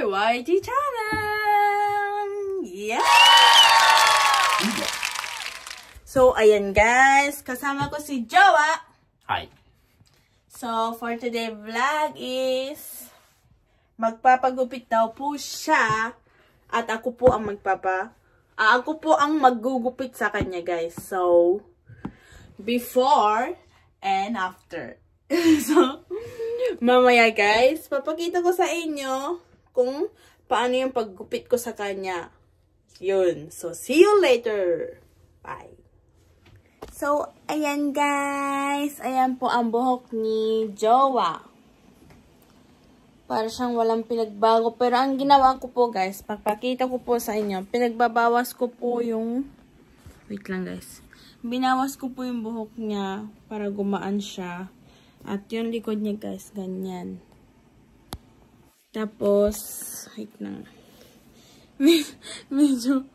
YT channel! Yeah! So, ayan guys. Kasama ko si Jowa. Hi. So, for today vlog is magpapagupit daw po siya. At ako po ang maggugupit sa kanya guys. So, before and after. So, mamaya guys, papakita ko sa inyo kung paano yung paggupit ko sa kanya. Yun. So, see you later. Bye. So, ayan guys. Ayan po ang buhok ni Jowa. Para siyang walang pinagbago. Pero ang ginawa ko po guys, papakita ko po sa inyo. Pinagbabawas ko po yung... Wait lang guys. Binawas ko po yung buhok niya para gumaan siya. At yung likod niya guys, ganyan. Tapos, wait lang. medyo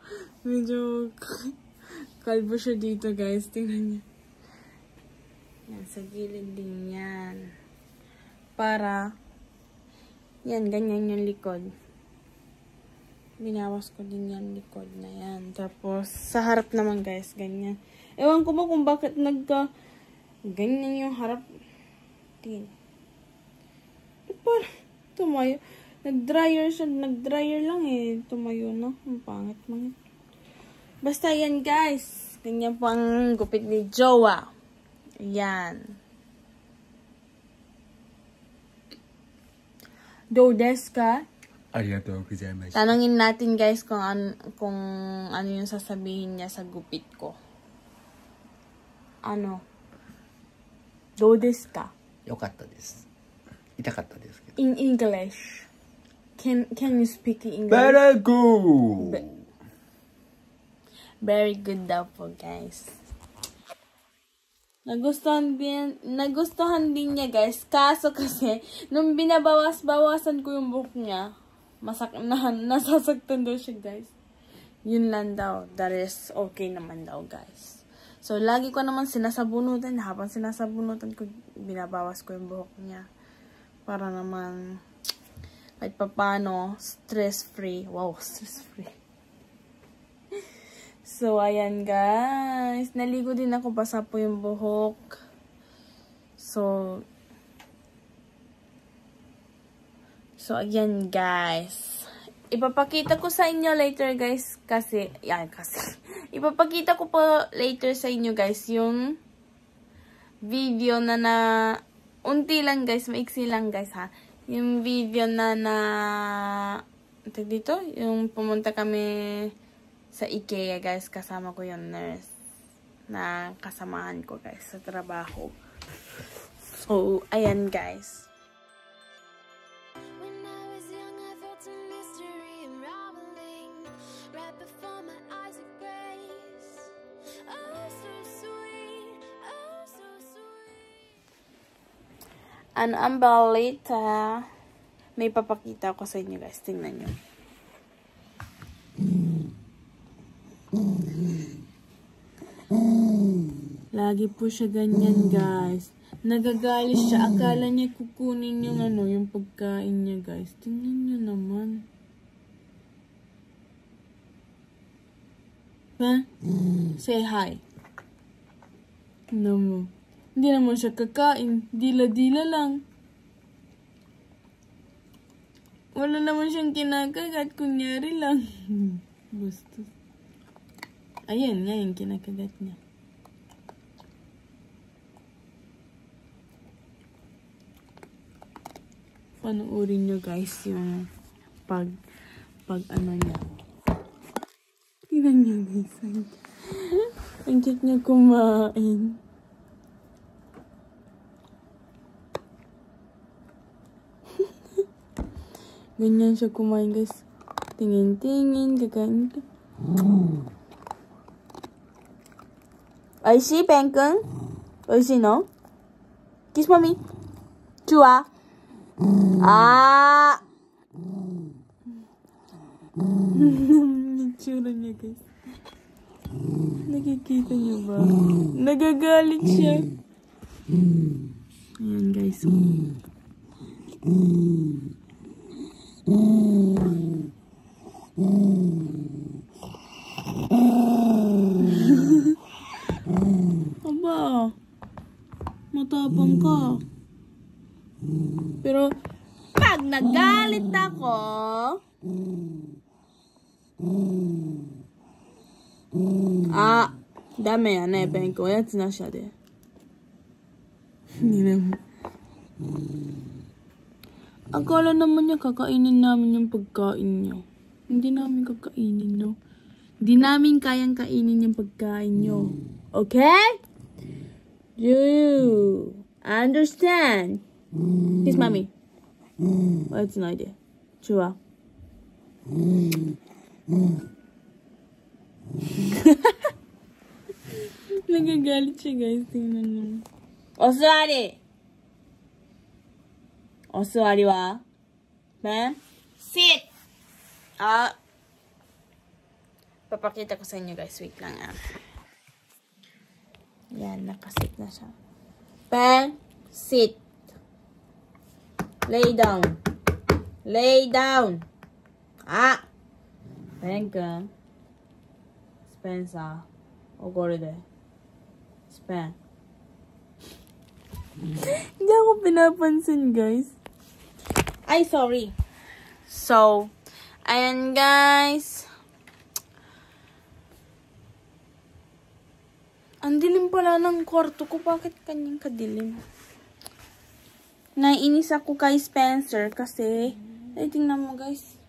kalbo siya dito guys. Tingnan niyo. Yan, sa gilid din yan. Para, yan, ganyan yung likod. Binawas ko din yan likod na yan. Tapos, sa harap naman guys, ganyan. Ewan ko ba kung bakit ganyan yung harap. Tingin. Parang, tumayo. Nag-dryer siya. Nag-dryer lang eh. Tumayo na. Ang pangit-mangit. Basta yan guys. Ganyan po ang gupit ni Jowa. Ayan. Do desu ka? Arigatou gozaimasu. Tanungin natin guys kung ano yung sasabihin niya sa gupit ko. Ano? Do desu ka? Yokatta desu. Itakatta desu. In English. Can you speak in English? Very good. Very good daw po, guys. Nagustuhan din niya, guys. Kaso kasi, nung binabawas-bawasan ko yung buhok niya, nasasaktan daw siya, guys. Yun lang daw. That is okay naman daw, guys. So, lagi ko naman sinasabunutan. Habang sinasabunutan ko, binabawas ko yung buhok niya. Para naman, kahit papano, stress-free. Wow, stress-free. So, ayan guys. Naligo din ako, basa po yung buhok. So, ayan guys. Ipapakita ko sa inyo later guys. Ipapakita ko po later sa inyo guys yung video na unti lang guys. Maiksi lang guys ha. Yung video dito, yung pumunta kami sa IKEA guys, kasama ko yung nurse na kasamahan ko guys sa trabaho. So, ayan guys. Ano ang balita? May papakita ko sa inyo guys. Tingnan nyo. Lagi po siya ganyan guys. Nagagalit siya. Akala niya kukunin yung yung pagkain niya guys. Tingnan niyo naman. Ha? Say hi. Naman. Hindi naman siya kakain. Dila-dila lang. Wala naman siyang kinakagat. Kunyari lang. Gusto. Ayan nga yung kinakagat niya. Panoorin nyo guys yung pag ano niya. Tingnan nyo guys. Ang cute niya kumain. Ganyan siya kumain guys. Tingin-tingin. Kakain ka. Oishii, Pen-kun? Oishii no? Kiss mommy. Chua. Ah! Itsura niya guys. Nakikita niyo ba? Nagagalit siya. Ayan guys. Aba, matapang ka. Pero, pag nagalit ako,ダメやね、ペン君。おやつなしやで。Akala naman niya kakainin namin yung pagkain niyo. Hindi namin kakainin, no? Hindi namin kayang kainin yung pagkain niyo. Okay? Do you understand? Kiss mommy. おやつないで。チュワ。Nagagalit siya, guys. Tingnan mo. Osuari! Osuari wa? Ben? Sit! Papakita ko sa inyo, guys. Wait lang, Yan, nakasit na siya. Ben? Sit! Lay down. Lay down! Ben ka. Spencer. O, gore de. Spen. Hindi ako pinapansin, guys. Ay, sorry. So, ayan, guys. Ang dilim pala ng kwarto ko. Bakit kanyang kadilim? Naiinis ako kay Spencer kasi, ay, tingnan mo, guys.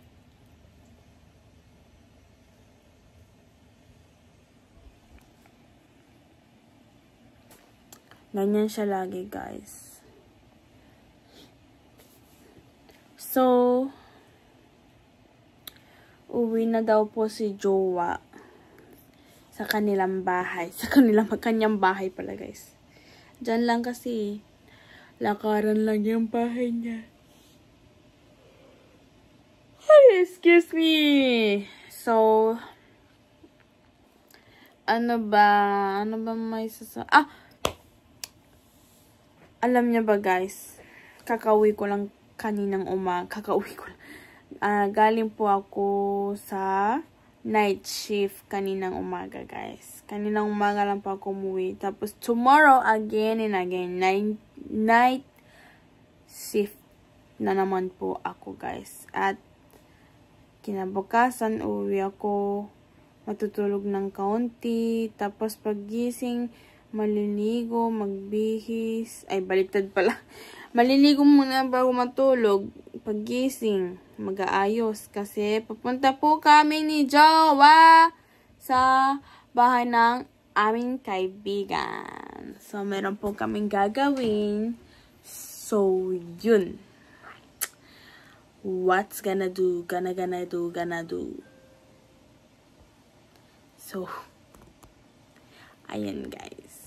Ganyan siya lagi, guys. So, uwi na daw po si Jowa sa kanilang bahay. Sa kanyang bahay pala, guys. Diyan lang kasi, lakaran lang yung bahay niya. Ay, excuse me. So, ano ba may alam niya ba, guys, kakauwi ko lang kaninang umaga. Galing po ako sa night shift kaninang umaga, guys. Kaninang umaga lang po ako umuwi. Tapos tomorrow, again and again, night shift na naman po ako, guys. At kinabukasan, uwi ako, matutulog ng kaunti. Tapos paggising, maliligo, magbihis. Ay, baliktad pala. Maliligo muna bago matulog. Paggising, mag-aayos. Kasi papunta po kami ni Jowa sa bahay ng aming kaibigan. So, meron po kaming gagawin. So, yun. What's gonna do? Gonna do. So, ayan, guys.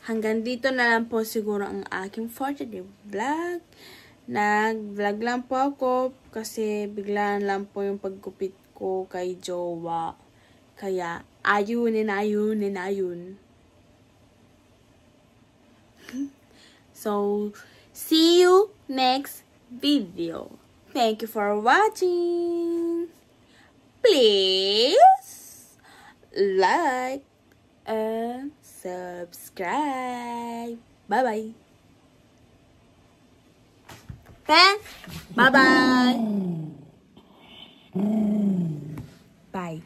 Hanggang dito na lang po siguro ang aking for today vlog. Nag-vlog lang po ako kasi biglaan lang po yung pagkupit ko kay Jowa. Kaya, ayun. So, see you next video. Thank you for watching. Please like and subscribe. Bye-bye. Bye-bye. Bye.